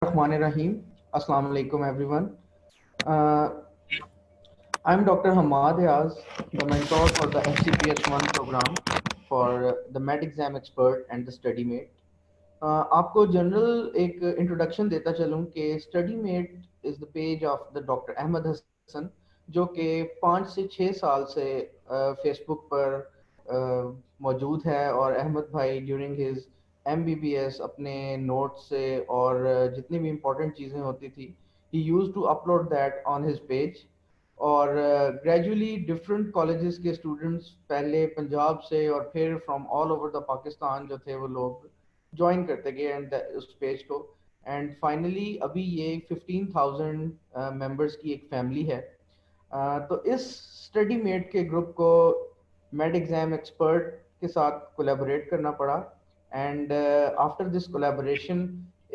Bismillahirrahmanirrahim. Assalamu alaikum everyone. Uh, I'm Dr. Hamad Yaz, the mentor for the FCPS1 program for the Med Exam Expert and the Study Mate. आपको general एक introduction देता चलूं कि study mate is the page of the doctor Ahmad Hasan जो कि 5 से 6 साल से फेसबुक पर मौजूद है और अहमद भाई ड्यूरिंग हिज MBBS अपने नोट्स से और जितनी भी इम्पोर्टेंट चीज़ें होती थी ही use to upload that on his page और ग्रेजुअली डिफरेंट कॉलेजेस के स्टूडेंट्स पहले पंजाब से और फिर from all over the Pakistan जो थे वो लोग ज्वाइन करते गए एंड उस पेज को एंड फाइनली अभी ये 15,000 मेंबर्स की एक फैमिली है। तो इस स्टडी मेट के ग्रुप को मेड एग्जाम एक्सपर्ट के साथ कोलैबोरेट करना पड़ा एंड आफ्टर दिस कोलैबोरेशन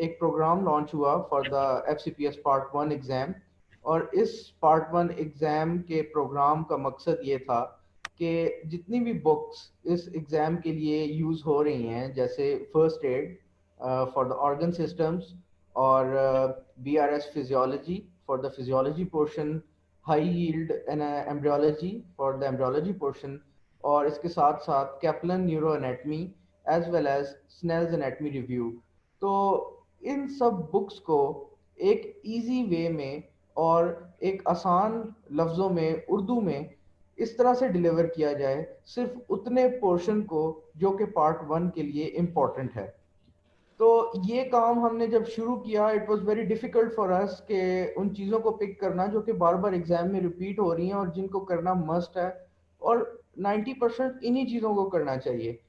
एक प्रोग्राम लॉन्च हुआ for the FCPS part 1 exam और इस पार्ट 1 एग्ज़ाम के प्रोग्राम का मकसद ये था कि जितनी भी बुक्स इस एग्ज़ाम के लिए यूज़ हो रही हैं जैसे first aid for the organ systems और BRS physiology for the physiology portion, high yield embryology for the embryology portion और इसके साथ साथ Kaplan neuro anatomy as well as Snell's anatomy review. तो इन सब बुक्स को एक इजी वे में और एक आसान लफ्ज़ों में उर्दू में इस तरह से डिलीवर किया जाए सिर्फ उतने पोर्शन को जो कि पार्ट 1 के लिए इम्पोर्टेंट है। तो ये काम हमने जब शुरू किया it was very difficult for us के उन चीज़ों को पिक करना जो कि बार बार एग्जाम में रिपीट हो रही हैं और जिनको करना मस्ट है और 90% इन्हीं चीज़ों को करना चाहिए।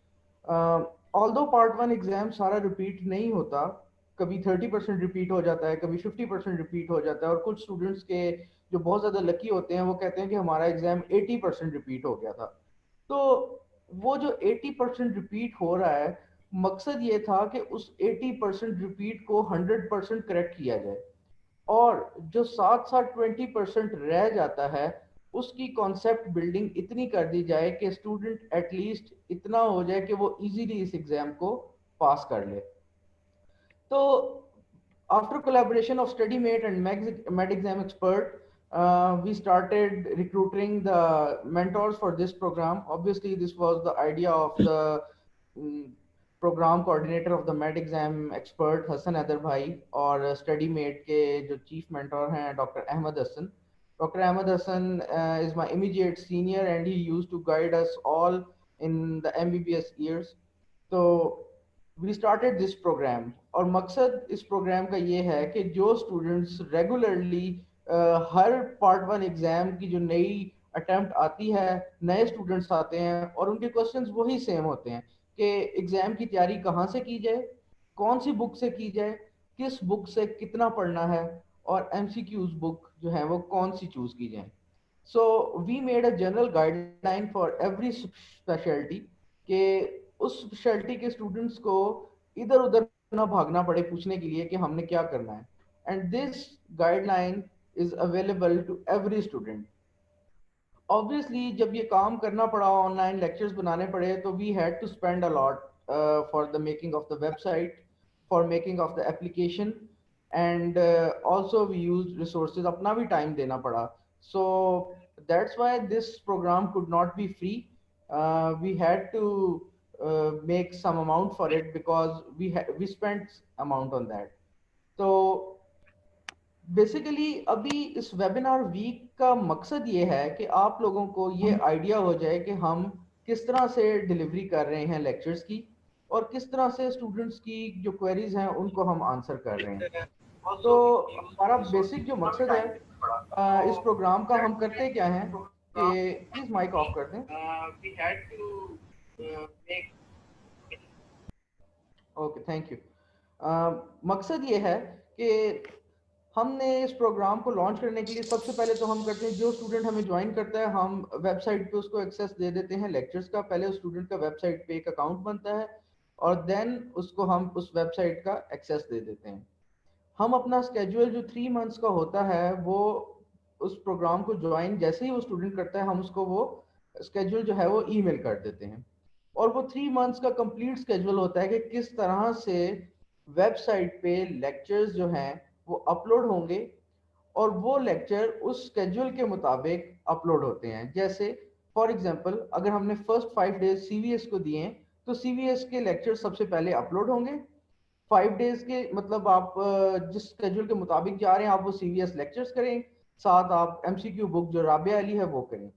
ऑल्दो पार्ट 1 एग्जाम सारा रिपीट नहीं होता, कभी 30% रिपीट हो जाता है, कभी 50% रिपीट हो जाता है और कुछ स्टूडेंट्स के जो बहुत ज़्यादा लकी होते हैं वो कहते हैं कि हमारा एग्जाम 80% रिपीट हो गया था। तो वो जो 80% रिपीट हो रहा है मकसद ये था कि उस 80% रिपीट को 100% करेक्ट किया जाए और जो साथ साथ 20% रह जाता है उसकी कॉन्सेप्ट बिल्डिंग इतनी कर दी जाए कि स्टूडेंट एटलीस्ट इतना हो जाए कि वो इजीली इस एग्जाम को पास कर ले। तो after collaboration of StudyMate and Med Exam Expert, we started recruiting the mentors for this program. Obviously, this was the idea of the um, program coordinator of the Med Exam Expert, Hassan Adar Bhai, और StudyMate के जो chief mentor हैं Dr. Ahmed Hassan. Dr. Ahmed Hassan is my immediate senior and he used to guide us all in the MBBS years. तो we started this program और मकसद इस programme का ये है कि जो स्टूडेंट्स रेगुलरली हर पार्ट 1 एग्जाम की जो नई अटेम्प्ट आती है, नए स्टूडेंट्स आते हैं और उनके क्वेश्चंस वही सेम होते हैं कि एग्जाम की तैयारी कहाँ से की जाए, कौन सी बुक से की जाए, किस बुक से कितना पढ़ना है और MCQs बुक जो है वो कौन सी चूज की जाए। So we made a general guideline for every specialty के उस स्पेशलिटी के स्टूडेंट्स को इधर उधर ना भागना पड़े पूछने के लिए कि हमने क्या करना है and this guideline is available to every student. Obviously जब ये काम करना पड़ा, ऑनलाइन लेक्चर्स बनाने पड़े, तो we had to spend a lot for the making of the website, for making of the application and also we use resources, अपना भी टाइम देना पड़ा। So that's why this program could not be free, we had to make some amount for it because we spent amount on that. तो basically अभी इस webinar week का मकसद ये है कि आप लोगों को ये आइडिया हो जाए कि हम किस तरह से डिलीवरी कर रहे हैं लेक्चर्स की और किस तरह से स्टूडेंट्स की जो क्वेरीज हैं उनको हम आंसर कर रहे हैं। तो हमारा बेसिक जो मकसद है इस प्रोग्राम का, हम करते क्या हैं कि प्लीज माइक ऑफ कर दें। Okay, thank you. मकसद ये है कि हमने इस प्रोग्राम को लॉन्च करने के लिए सबसे पहले तो हम करते हैं, जो स्टूडेंट हमें ज्वाइन करता है हम वेबसाइट पे उसको एक्सेस दे देते हैं लेक्चर्स का। पहले उस स्टूडेंट का वेबसाइट पे एक अकाउंट बनता है और देन उसको हम उस वेबसाइट का एक्सेस दे देते हैं। हम अपना स्केड्यूल जो 3 मंथ्स का होता है वो उस प्रोग्राम को ज्वाइन जैसे ही वो स्टूडेंट करता है हम उसको वो स्केड्यूल जो है वो ईमेल कर देते हैं और वो 3 मंथ्स का कंप्लीट स्केड्यूल होता है कि किस तरह से वेबसाइट पे लेक्चर्स जो हैं वो अपलोड होंगे और वो लेक्चर उस स्केड्यूल के मुताबिक अपलोड होते हैं। जैसे फॉर एग्जांपल अगर हमने फर्स्ट 5 डेज सीवीएस को दिए हैं तो सीवीएस के लेक्चर सबसे पहले अपलोड होंगे। 5 डेज के मतलब आप जिस स्केड्यूल के मुताबिक जा रहे हैं आप वो सीवीएस लेक्चर्स करें, साथ आप एमसीक्यू बुक जो राबिया अली है वो करें।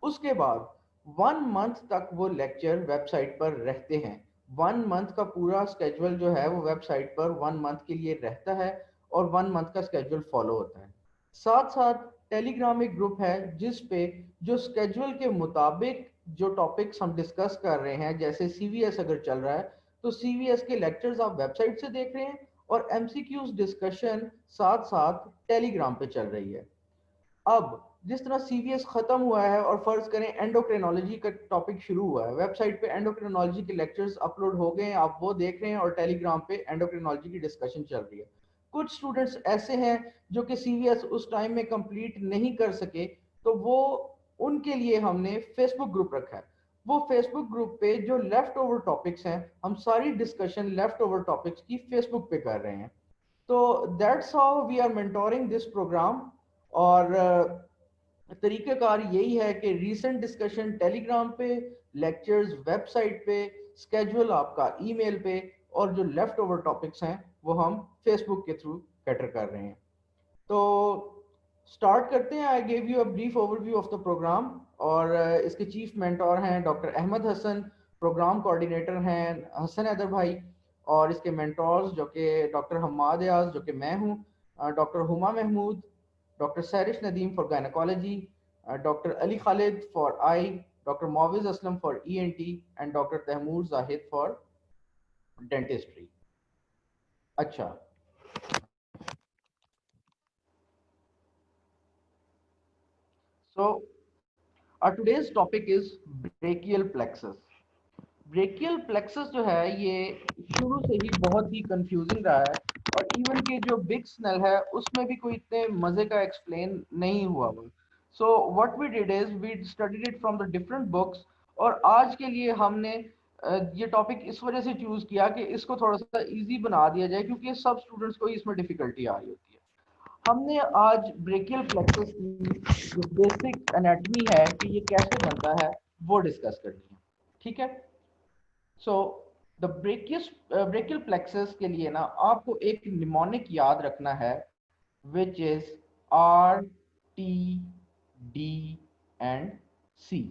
उसके बाद 1 मंथ तक वो लेक्चर वेबसाइट पर रहते हैं। 1 मंथ का पूरा स्केड्यूल जो है वो वेबसाइट पर 1 मंथ के लिए रहता है और 1 मंथ का स्केड्यूल फॉलो होता है। साथ साथ टेलीग्राम एक ग्रुप है जिस पे जो स्केड्यूल के मुताबिक जो टॉपिक्स हम डिस्कस कर रहे हैं, जैसे सीवीएस अगर चल रहा है तो सीवीएस के लेक्चर्स आप वेबसाइट से देख रहे हैं और एमसीक्यूज डिस्कशन साथ साथ टेलीग्राम पे चल रही है। अब जिस तरह सीवीएस खत्म हुआ है और फर्ज करें एंडोक्रिनोलॉजी का टॉपिक शुरू हुआ है, वेबसाइट पे एंडोक्रिनोलॉजी के लेक्चर्स अपलोड हो गए हैं, आप वो देख रहे हैं और टेलीग्राम पे एंडोक्रिनोलॉजी की डिस्कशन चल रही है। कुछ स्टूडेंट्स ऐसे हैं जो कि सीवीएस उस टाइम में कंप्लीट नहीं कर सके, तो वो उनके लिए हमने फेसबुक ग्रुप रखा है। वो फेसबुक ग्रुप पे जो लेफ्ट ओवर टॉपिक्स हैं, हम सारी डिस्कशन लेफ्ट ओवर टॉपिक्स की फेसबुक पे कर रहे हैं। तो that's how we are mentoring this program. और तरीक़ाकार यही है कि रीसेंट डिस्कशन टेलीग्राम पे, लेक्चर्स वेबसाइट पे, स्केड्यूल आपका ईमेल पे, और जो लेफ्ट ओवर टॉपिक्स हैं वो हम फेसबुक के थ्रू कैटर कर रहे हैं। तो स्टार्ट करते हैं। I give you a brief overview of the program. और इसके चीफ मेंटोर हैं doctor Ahmad Hasan, program coordinator हैं हसन हैदर भाई, और इसके मेंटोर्स जो कि डॉक्टर हम्माद याज जो कि मैं हूँ, doctor Huma Mahmood, doctor Sairish Nadeem for gynaecology, doctor Ali Khalid for eye, doctor Moviz Aslam for ENT and doctor Tahmoor Zahid for dentistry. अच्छा, so our today's topic is brachial plexus। Brachial plexus जो है ये शुरू से ही बहुत ही कंफ्यूजिंग रहा है, और इवन के जो बिग स्नेल है उसमें भी कोई इतने मजे का एक्सप्लेन नहीं हुआ वो। So what we did is we studied it from the different books, और आज के लिए हमने ये टॉपिक इस वजह से चूज किया कि इसको थोड़ा सा इजी बना दिया जाए, क्योंकि सब स्टूडेंट्स को इसमें डिफिकल्टी आ रही होती है। हमने आज ब्रेकियल प्लेक्सस की जो बेसिक एनाटॉमी है कि ये कैसे बनता है वो डिस्कस करनी है। ठीक है। सो द ब्रेकियल प्लेक्सस के लिए ना आपको एक निमोनिक याद रखना है, which is R, T, D and C.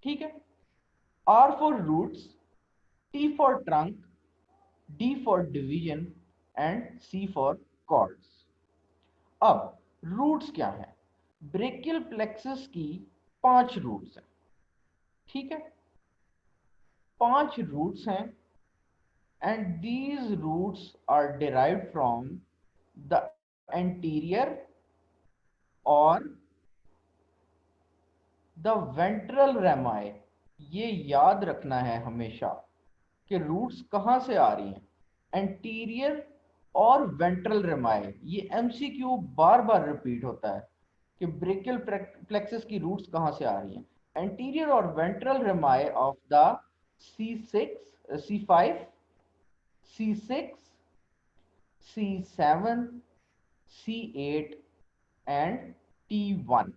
ठीक है। R for roots, T for trunk, D for division and C for cords. अब रूट्स क्या है? ब्रेकियल प्लेक्सस की 5 रूट्स हैं। ठीक है, 5 रूट्स हैं, and these roots are derived from the anterior or the ventral rami। ये याद रखना है हमेशा कि रूट्स कहां से आ रही हैं, एंटीरियर और वेंट्रल रेमाई। ये एमसीक्यू बार बार रिपीट होता है कि ब्रेकियल प्लेक्सस की रूट्स कहां से आ रही हैं। एंटीरियर और ventral rami of the C6, C5, C6, C7, C8 and T1।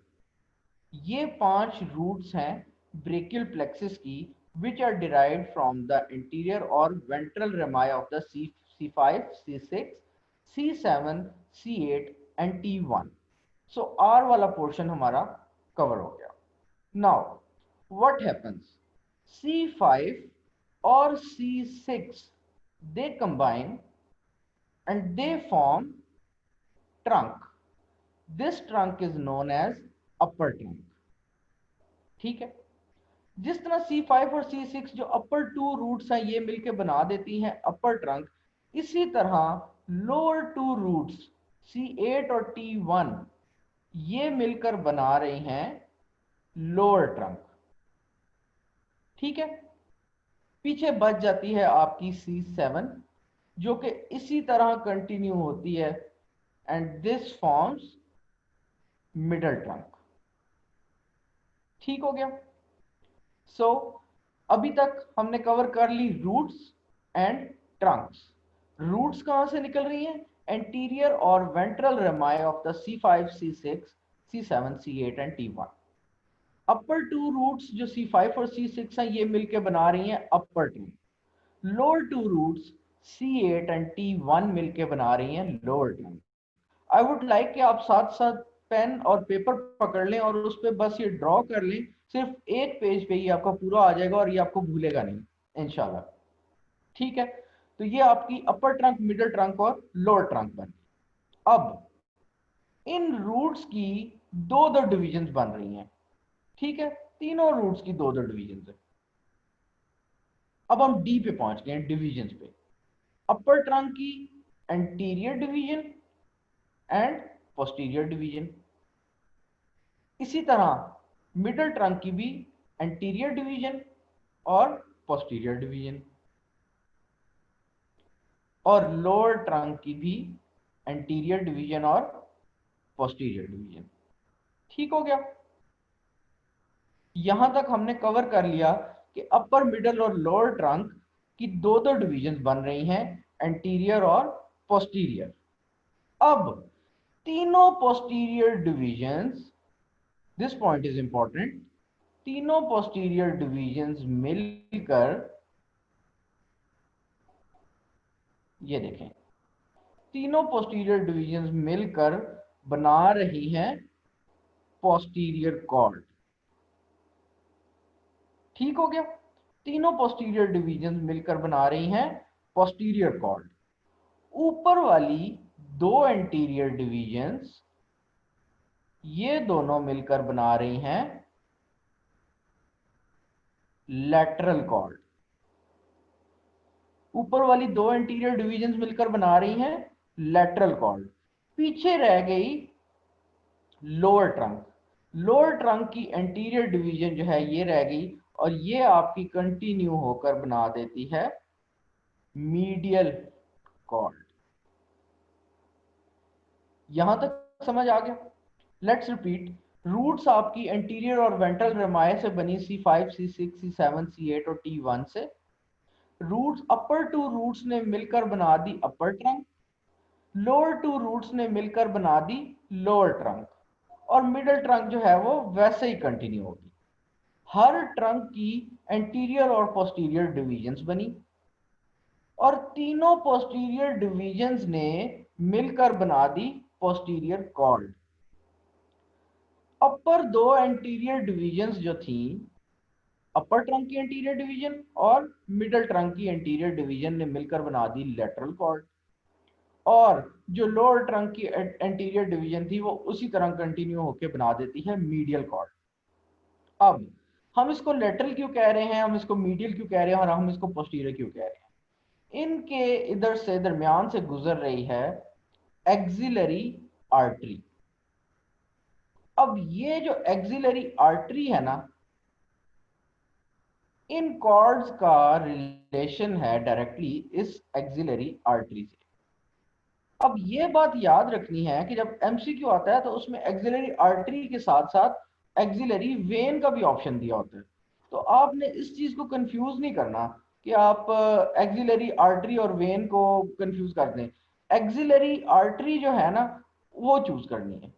ये 5 रूट्स हैं ब्रेकियल प्लेक्सस की, which are derived from the anterior or ventral rami of the C5, C6, C7, C8 and T1। So R वाला portion हमारा cover हो गया। Now what happens? C5 और C6 they combine and they form trunk। This trunk is known as upper trunk। ठीक है। जिस तरह C5 और C6 जो अपर 2 रूट्स हैं ये मिलके बना देती हैं अपर ट्रंक, इसी तरह लोअर 2 रूट्स C8 और T1 ये मिलकर बना रही हैं लोअर ट्रंक। ठीक है। पीछे बच जाती है आपकी C7 जो कि इसी तरह कंटिन्यू होती है, and this forms middle trunk. ठीक हो गया। सो अभी तक हमने कवर कर ली रूट्स एंड ट्रंक्स। रूट्स कहां से निकल रही हैं? एंटीरियर और ventral rami of the C5, C6, C7, C8 and T1। Upper two roots जो C5 और C6 हैं ये मिलकर बना रही हैं upper trunk. Lower two roots C8 and T1 मिलकर बना रही हैं lower trunk. I would like कि आप साथ साथ पेन और पेपर पकड़ लें और उस पर बस ये ड्रॉ कर लें। सिर्फ एक पेज पे ही आपका पूरा आ जाएगा और ये आपको भूलेगा नहीं इंशाल्लाह। ठीक है, तो ये आपकी अपर ट्रंक, मिडिल ट्रंक और लोअर ट्रंक बन गई। अब इन रूट्स की दो दो डिविजन्स बन रही हैं। ठीक है, तीनों रूट्स की दो दो डिविजन्स है। अब हम डी पे पहुंच गए हैं, डिविजन्स पे। अपर ट्रंक की anterior division and posterior division. इसी तरह मिडिल ट्रंक की भी एंटीरियर डिवीजन और पोस्टीरियर डिवीजन, और लोअर ट्रंक की भी एंटीरियर डिवीजन और पोस्टीरियर डिवीजन। ठीक हो गया। यहां तक हमने कवर कर लिया कि अपर, मिडल और लोअर ट्रंक की दो दो डिवीजन बन रही हैं, एंटीरियर और पोस्टीरियर। अब तीनों posterior divisions, this point is important, तीनों पोस्टीरियर डिवीजन्स मिलकर, ये देखें, तीनों पोस्टीरियर डिवीजन्स मिलकर बना रही हैं पोस्टीरियर कॉर्ड। ठीक हो गया, तीनों पोस्टीरियर डिवीजन्स मिलकर बना रही हैं पोस्टीरियर कॉर्ड। ऊपर वाली दो एंटीरियर डिवीजन्स, ये दोनों मिलकर बना रही हैं लैटरल कॉर्ड। ऊपर वाली दो एंटीरियर डिवीजन्स मिलकर बना रही हैं लैटरल कॉर्ड। पीछे रह गई लोअर ट्रंक। लोअर ट्रंक की एंटीरियर डिवीजन जो है ये रह गई, और ये आपकी कंटिन्यू होकर बना देती है मीडियल कॉर्ड। यहां तक समझ आ गया? Let's repeat. रूट्स आपकी एंटीरियर और वेंट्रल रेमाए से बनी C5, C6, C7, C8 और T1 से। रूट्स, अपर टू रूट्स ने मिलकर बना दी upper trunk, lower two roots ने मिलकर बना दी लोअर ट्रंक, और मिडिल ट्रंक जो है वो वैसे ही कंटिन्यू होगी। हर ट्रंक की एंटीरियर और पोस्टीरियर डिवीजन्स बनी, और तीनों पोस्टीरियर डिवीजन्स ने मिलकर बना दी पोस्टीरियर कॉर्ड। अपर दो एंटीरियर डिवीजन्स जो थी, अपर ट्रंक की एंटीरियर डिवीजन और मिडिल ट्रंक की एंटीरियर डिवीजन ने मिलकर बना दी लेटरल कॉर्ड, और जो लोअर ट्रंक की एंटीरियर डिवीजन थी वो उसी तरह कंटिन्यू होकर बना देती है मीडियल कॉर्ड। अब हम इसको लेटरल क्यों कह रहे हैं, हम इसको मीडियल क्यों कह रहे हैं, और हम इसको पोस्टीरियर क्यों कह रहे हैं? इनके इधर से दरमियान से गुजर रही है एक्सिलरी आर्टरी। अब ये जो एक्सिलरी आर्टरी है ना, इन कॉर्ड्स का रिलेशन है डायरेक्टली इस एक्सिलरी आर्टरी से। अब ये बात याद रखनी है कि जब एमसीक्यू आता है तो उसमें एक्सिलरी आर्टरी के साथ साथ एक्सिलरी वेन का भी ऑप्शन दिया होता है। तो आपने इस चीज को कंफ्यूज नहीं करना कि आप एक्सिलरी आर्टरी और वेन को कंफ्यूज कर दें। एक्सिलरी आर्टरी जो है ना वो चूज करनी है,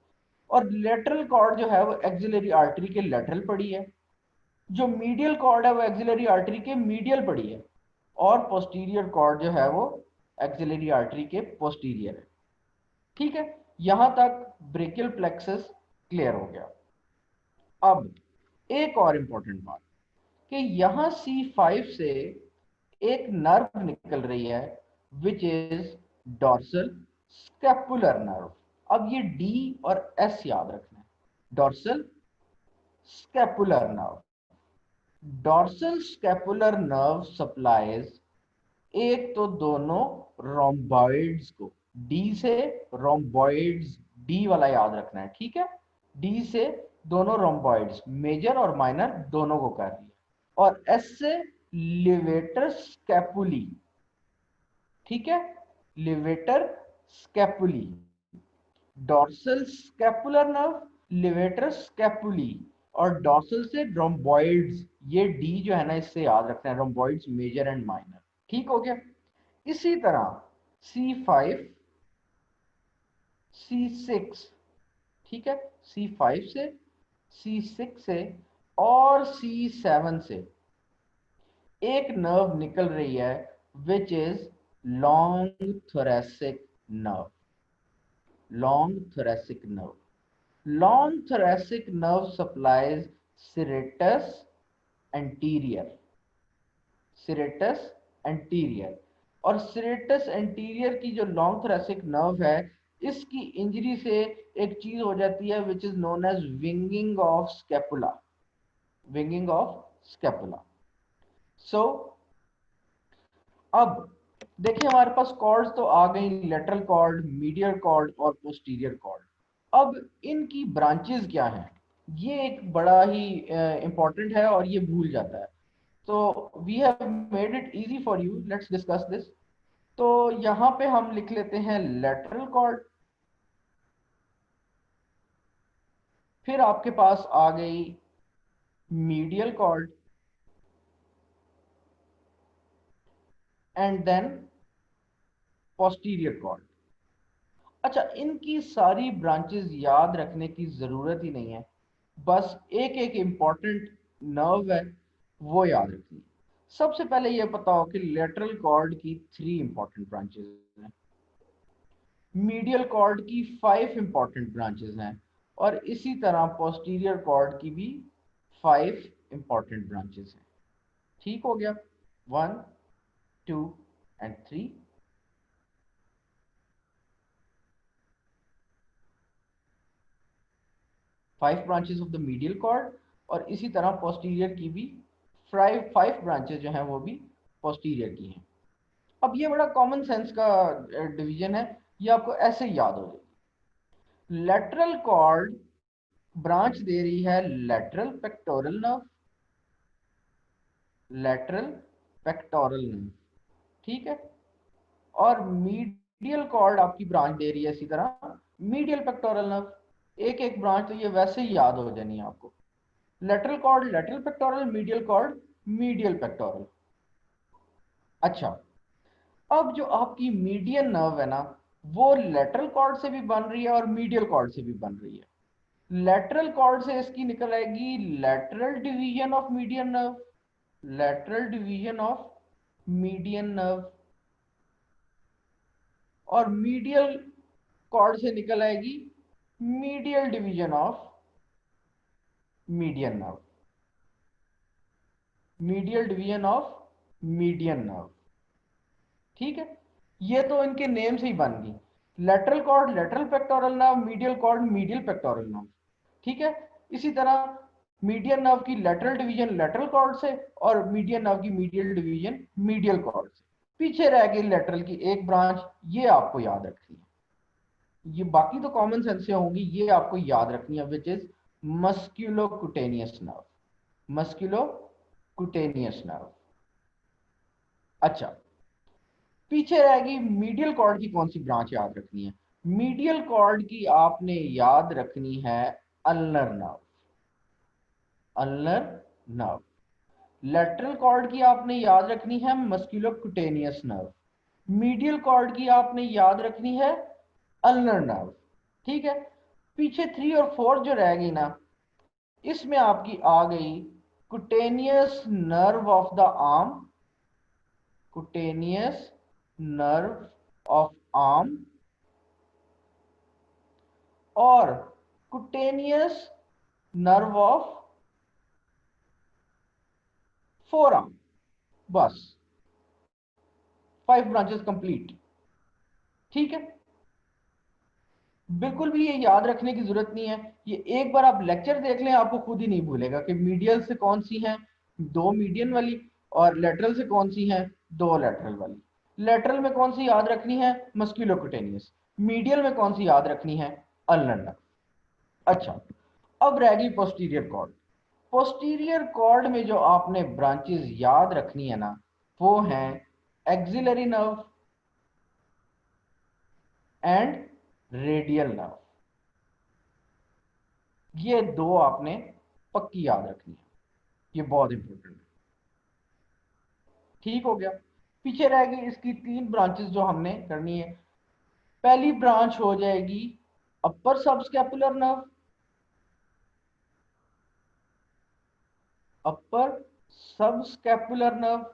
और लेटरल कॉर्ड जो है वो एक्सिलरी आर्टरी के लेटरल पड़ी है, जो मीडियल कॉर्ड है वो एक्सिलरी आर्टरी के मीडियल पड़ी है, और पोस्टीरियर कॉर्ड जो है वो एक्सिलरी आर्टरी के पोस्टीरियर है। ठीक है, यहां तक ब्रेकियल प्लेक्सस क्लियर हो गया। अब एक और इंपॉर्टेंट बात कि यहां C5 से एक नर्व निकल रही है which is dorsal scapular nerve. अब ये D और S याद रखना है, dorsal scapular nerve. Dorsal scapular nerve supplies एक तो दोनों रोम्बॉइड्स को, डी से रोम्बॉइड्स, डी वाला याद रखना है, ठीक है। डी से दोनों रोम्बॉइड्स, मेजर और माइनर दोनों को कर रही है, और एस से लिवेटर स्कैपुली, ठीक है, levator स्कैपुली। Dorsal scapular nerve, levator स्कैपुली, और डॉर्सल से रोम्बॉइड्स, ये डी जो है ना इससे याद रखना है, रोम्बॉइड्स मेजर एंड माइनर। ठीक हो गया। इसी तरह C5, C6, ठीक है, C5 से, C6 से और C7 से एक नर्व निकल रही है which is long thoracic nerve. Long thoracic nerve, long thoracic nerve supplies serratus anterior, serratus anterior। और serratus anterior की जो लॉन्ग thoracic nerve है, इसकी इंजरी से एक चीज हो जाती है which is known as winging of scapula, winging of scapula. So अब देखिए हमारे पास कॉर्ड्स तो आ गई, लेटरल कॉर्ड, मीडियल कॉर्ड और पोस्टीरियर कॉर्ड। अब इनकी ब्रांचेस क्या हैं, ये एक बड़ा ही इंपॉर्टेंट है और ये भूल जाता है। तो we have made it easy for you, let's discuss this. तो यहाँ पे हम लिख लेते हैं लेटरल कॉर्ड, फिर आपके पास आ गई medial cord and then posterior cord. अच्छा, इनकी सारी ब्रांचेस याद रखने की जरूरत ही नहीं है, बस एक एक इंपॉर्टेंट नर्व है वो याद रखनी है। सबसे पहले ये पता हो कि लेटरल कॉर्ड की 3 इंपॉर्टेंट ब्रांचेस हैं, मीडियल कॉर्ड की 5 इंपॉर्टेंट ब्रांचेस हैं और इसी तरह पोस्टीरियर कॉर्ड की भी 5 इंपॉर्टेंट ब्रांचेस हैं। ठीक हो गया, 1, 2 and 3। 5 branches of the medial cord और इसी तरह पोस्टीरियर की भी 5 ब्रांचेस जो हैं वो भी पोस्टीरियर की हैं। अब ये बड़ा कॉमन सेंस का डिवीजन है, ये आपको ऐसे ही याद हो जाएगी। लेटरल कॉर्ड ब्रांच दे रही है lateral pectoral nerve, lateral pectoral nerve, ठीक है। और मीडियल कॉर्ड आपकी ब्रांच दे रही है इसी तरह मीडियल पेक्टोरल नर्व। एक एक ब्रांच तो ये वैसे ही याद हो जानी है आपको, lateral cord lateral pectoral, medial cord medial pectoral. अच्छा, अब जो आपकी मीडियन नर्व है ना, वो लेटरल कॉर्ड से भी बन रही है और मीडियल कॉर्ड से भी बन रही है। लेटरल कॉर्ड से इसकी निकल आएगी lateral division of median nerve, lateral division of median nerve. और मीडियल कॉर्ड से निकल आएगी medial division of median nerve, medial division of median nerve, ठीक है। ये तो इनके नेम से ही बन गई, lateral cord lateral pectoral nerve, medial cord medial pectoral nerve, ठीक है। इसी तरह मीडियन नर्व की लेटरल डिवीजन लेटरल कॉर्ड से और मीडियन नर्व की मीडियल डिवीजन मीडियल कॉर्ड से। पीछे रह गई लेटरल की एक ब्रांच, ये आपको याद रखनी है। ये बाकी तो कॉमन सेंस से होंगी, ये आपको याद रखनी है, विच इज मस्क्यूलोकुटेनियस नर्व, मस्क्यूलोकुटेनियस नर्व। अच्छा, पीछे रहेगी मीडियल कॉर्ड की कौन सी ब्रांच याद रखनी है, मीडियल कॉर्ड की आपने याद रखनी है ulnar nerve, ulnar nerve. Lateral cord की आपने याद रखनी है मस्क्यूलोकुटेनियस नर्व, मीडियल कॉर्ड की आपने याद रखनी है अल्नर नर्व, ठीक है। पीछे 3 और 4 जो रह गई ना, इसमें आपकी आ गई cutaneous nerve of the arm, cutaneous nerve of arm और कुटेनियस नर्व ऑफ फोरआर्म। बस 5 ब्रांचेस कंप्लीट, ठीक है। बिल्कुल भी ये याद रखने की जरूरत नहीं है, ये एक बार आप लेक्चर देख लें आपको खुद ही नहीं भूलेगा कि मीडियल से कौन सी है, 2 मीडियन वाली, और लेटरल से कौन सी है, 2 लेटरल वाली। लेटरल में कौन सी याद रखनी है, मस्क्यूलोकुटेनियस, मीडियल में कौन सी याद रखनी है, अल्नर। अच्छा, अब रह गई पोस्टीरियर कॉर्ड। पोस्टीरियर कॉर्ड में जो आपने ब्रांचेस याद रखनी है ना, वो हैं axillary nerve and radial nerve. ये 2 आपने पक्की याद रखनी है, ये बहुत इंपॉर्टेंट है। ठीक हो गया। पीछे रह गई इसकी 3 ब्रांचेस जो हमने करनी है। पहली ब्रांच हो जाएगी upper subscapular nerve, upper subscapular nerve.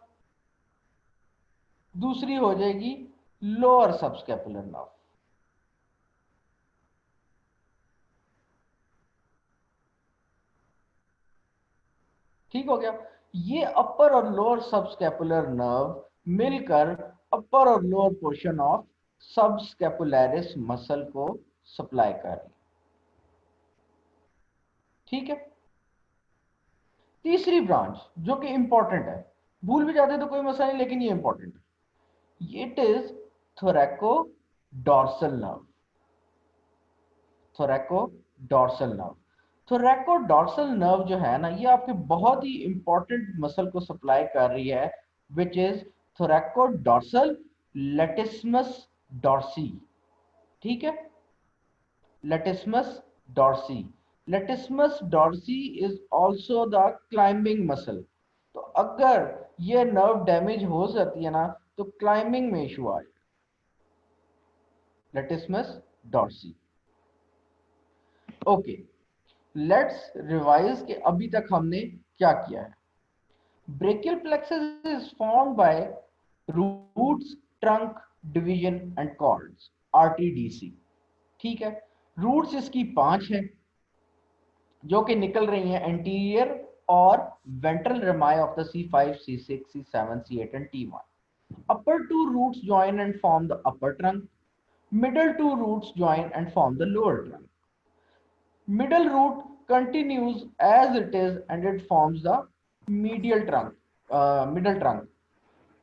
दूसरी हो जाएगी लोअर सबस्कैपुलर नर्व। ठीक हो गया। ये अपर और लोअर सबस्कैपुलर नर्व मिलकर अपर और lower portion of subscapularis muscle को सप्लाई कर रही। ठीक है। तीसरी ब्रांच जो कि इंपॉर्टेंट है, भूल भी जाते तो कोई मसला नहीं, लेकिन ये इंपॉर्टेंट है, it is thoraco dorsal nerve. Thoraco dorsal nerve. Thoraco dorsal nerve जो है ना, ये आपके बहुत ही इंपॉर्टेंट मसल को सप्लाई कर रही है, which is thoraco dorsal latissimus dorsi. ठीक है, latissimus dorsi. Latissimus dorsi is also the climbing muscle. तो अगर ये नर्व डैमेज हो जाती है ना, तो क्लाइंबिंग में इशू आए। Latissimus dorsi. Okay, let's revise कि अभी तक हमने क्या किया है। Brachial plexus is formed by roots, trunk, division and cords, RTDC. ठीक है। रूट्स इसकी 5 है जो कि निकल रही हैं एंटीरियर और ventral rami of the C5, C6, C7, C8 and T1. Upper two roots join and form the upper trunk. Middle two roots join and form the lower trunk. Middle root continues as it is and it forms the medial trunk, middle trunk.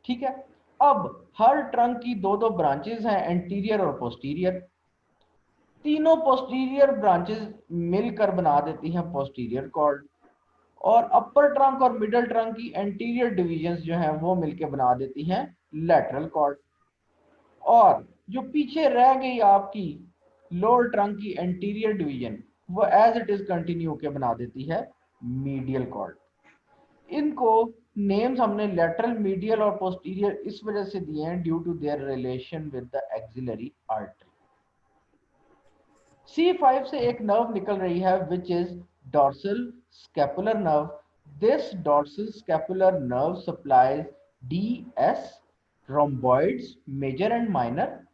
ठीक है। अब हर trunk की दो दो branches हैं, anterior और posterior. तीनों posterior branches मिलकर बना देती हैं पोस्टीरियर कॉर्ड, और अपर ट्रंक और मिडल ट्रंक की एंटीरियर डिविजन्स जो हैं वो मिलकर बना देती हैं लैटरल कॉर्ड। और जो पीछे रह गई आपकी लोअर ट्रंक की एंटीरियर डिवीजन, वो एज इट इज कंटिन्यू के बना देती है मीडियल कॉर्ड। इनको नेम्स हमने लेटरल, मीडियल और पोस्टीरियर इस वजह से दिए हैं due to their relation with the axillary artery. C5 से एक नर्व निकल रही है which is dorsal scapular nerve. This dorsal scapular nerve supplies DS, rhomboids, major and minor,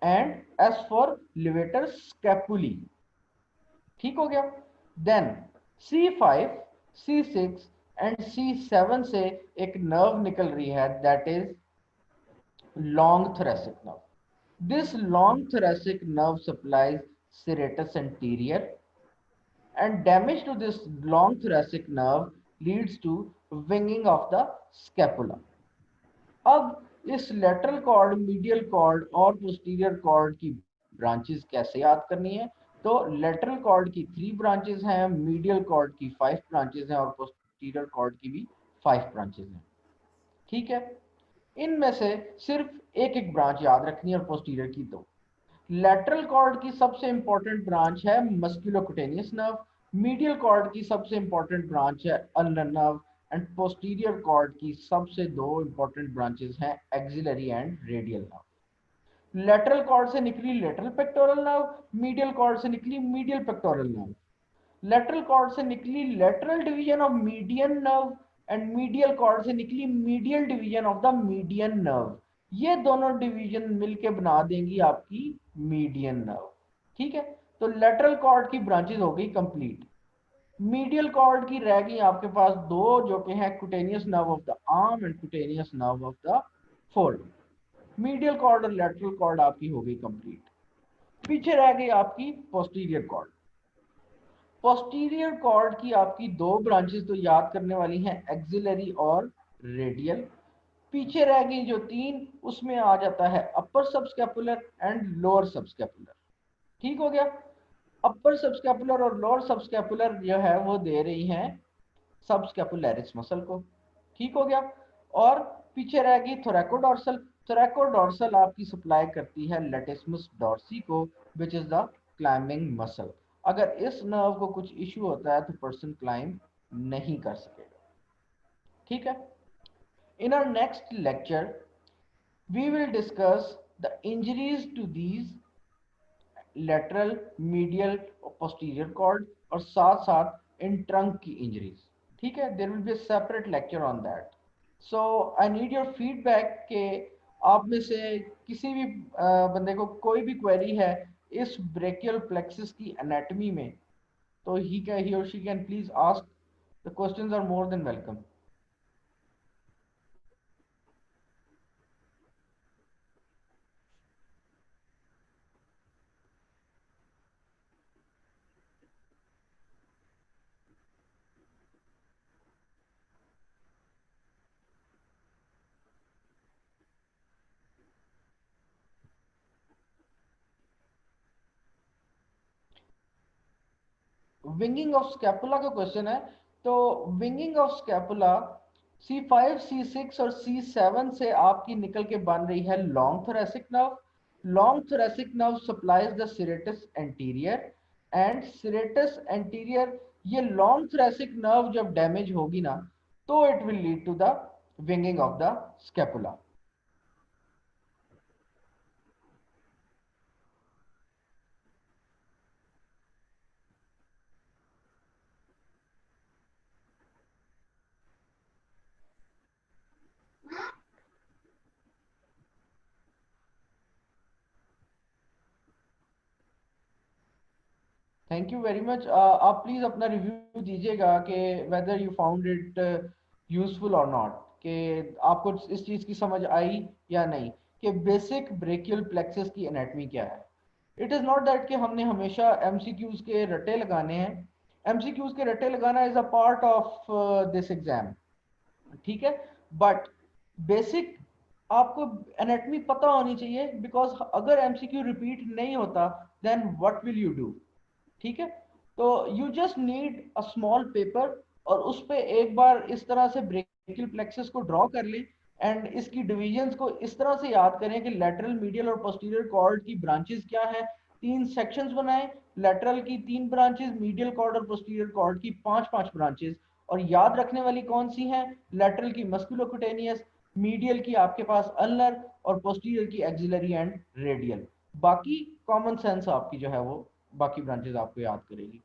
and S for levator scapulae. ठीक हो गया। Then C5, C6 and C7 से एक नर्व निकल रही है that is long thoracic nerve. This long thoracic nerve supplies serratus anterior, and damage to this long thoracic nerve leads to winging of the scapula. अब इस lateral cord, medial cord और posterior cord की branches कैसे याद करनी है? तो lateral cord की 3 ब्रांचेस हैं, मीडियल कॉर्ड की 5 ब्रांचेस हैं और पोस्टीरियर कॉर्ड की भी 5 ब्रांचेस हैं। ठीक है। इनमें से सिर्फ एक एक ब्रांच याद रखनी है और पोस्टीरियर की 2। लेटरल कॉर्ड की सबसे इंपॉर्टेंट ब्रांच है मस्कुलोक्यूटेनियस नर्व, मीडियल कॉर्ड की सबसे इंपॉर्टेंट ब्रांच है ulnar nerve, and posterior cord की सबसे 2 इंपॉर्टेंट ब्रांचेस हैं axillary and radial nerve. Lateral cord से निकली lateral pectoral nerve, medial cord से निकली medial pectoral nerve. Lateral cord से निकली lateral division of median nerve, and medial cord से निकली medial division of the median nerve. ये दोनों डिवीजन मिलके बना देंगी आपकी मीडियन नर्व। ठीक है। तो लेटरल कॉर्ड की ब्रांचेस हो गई कंप्लीट। मीडियल कॉर्ड की रह गई आपके पास 2 जो कि है cutaneous nerve of the arm and cutaneous nerve of the fold. Medial cord और लेटरल कॉर्ड आपकी हो गई कंप्लीट। पीछे रह गई आपकी पोस्टीरियर कॉर्ड। पोस्टीरियर कॉर्ड की आपकी 2 ब्रांचेस तो याद करने वाली हैं, एक्सिलरी और रेडियल। पीछे रह गई जो 3, उसमें आ जाता है upper subscapular and lower subscapular. ठीक हो गया। अपर सबस्कैपुलर और लोअर सबस्कैपुलर जो है वो दे रही हैं सबस्कैपुलरिस मसल को। ठीक हो गया। और पीछे रह गई थोरैकोडॉर्सल। थोरैकोडॉर्सल आपकी सप्लाई करती है लेटिस्मस डॉर्सी को, which is the climbing muscle. अगर इस नर्व को कुछ इश्यू होता है तो पर्सन क्लाइंब नहीं कर सकेगा। ठीक है। In our next lecture We will discuss the injuries to these lateral, medial और posterior cord और साथ साथ इन trunk की injuries. ठीक है, there will be a separate lecture on that. So I need your feedback के आप में से किसी भी बंदे को कोई भी query है इस brachial plexus की anatomy में, तो he or she can please ask. The questions are more than welcome. Winging of scapula का क्वेश्चन है। तो winging of scapula C5, C6 और C7 से आपकी निकल के बन रही है long thoracic nerve. Long thoracic nerve supplies the serratus anterior and serratus anterior, ये लॉन्ग थोरेसिक नर्व जब डैमेज होगी ना तो it will lead to the winging of the scapula. Thank you very much. आप प्लीज़ अपना review दीजिएगा कि whether you found it useful और नॉट, कि आपको इस चीज़ की समझ आई या नहीं कि बेसिक ब्रेकियल प्लेक्सस की एनाटमी क्या है। इट इज़ नॉट दैट कि हमने हमेशा एमसीक्यूज के रटे लगाने हैं। एमसीक्यूज के रटे लगाना is a part of this exam, ठीक है, बट बेसिक आपको एनाटमी पता होनी चाहिए, बिकॉज अगर एमसीक्यू रिपीट नहीं होता then what will you do. ठीक है, तो you just need a small paper और उस पे एक बार इस तरह से ब्रेकियल प्लेक्सस को ड्रॉ कर लें एंड इसकी डिविजन्स को इस तरह से याद करें कि लेटरल, मीडियल और पोस्टीरियर कॉर्ड की ब्रांचेस क्या है। तीन सेक्शंस बनाएं, लेटरल की 3 ब्रांचेस, मीडियल कॉर्ड और पोस्टीरियर कॉर्ड की 5-5 ब्रांचेस। और याद रखने वाली कौन सी हैं? लेटरल की मस्कुलोक्यूटेनियस, मीडियल की आपके पास अल्नर और पोस्टीरियर की एक्सिलरी एंड रेडियल। बाकी कॉमन सेंस आपकी जो है वो बाकी ब्रांचेस आपको याद करेगी।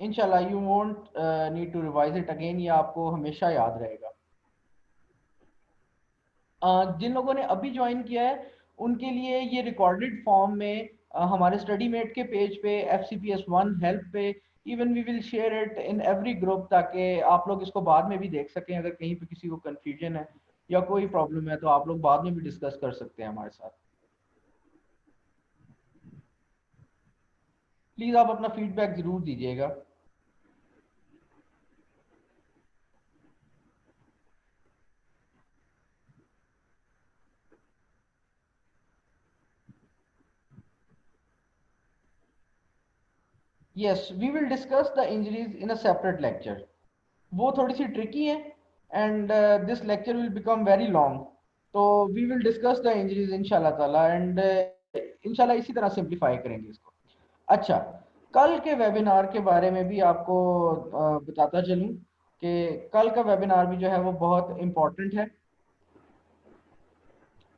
इंशाल्लाह you won't need to revise it again, ये आपको हमेशा याद रहेगा। जिन लोगों ने अभी ज्वाइन किया है उनके लिए ये रिकॉर्डेड फॉर्म में हमारे स्टडी मेट के पेज पे FCPS1 हेल्प पे even we will share it in every group, ताकि आप लोग इसको बाद में भी देख सकें। अगर कहीं पे किसी को कंफ्यूजन है या कोई प्रॉब्लम है तो आप लोग बाद में भी डिस्कस कर सकते हैं हमारे साथ। प्लीज़ आप अपना फीडबैक ज़रूर दीजिएगा। Yes, we will discuss the injuries in a separate lecture. वो थोड़ी सी ट्रिकी है and this lecture will become very long, तो we will discuss the injuries इंशाल्लाह ताला एंड इंशाल्लाह इसी तरह सिंप्लीफाई करेंगे इसको। अच्छा, कल के वेबिनार के बारे में भी आपको बताता चलूं कि कल का वेबिनार भी जो है वो बहुत इम्पोर्टेंट है।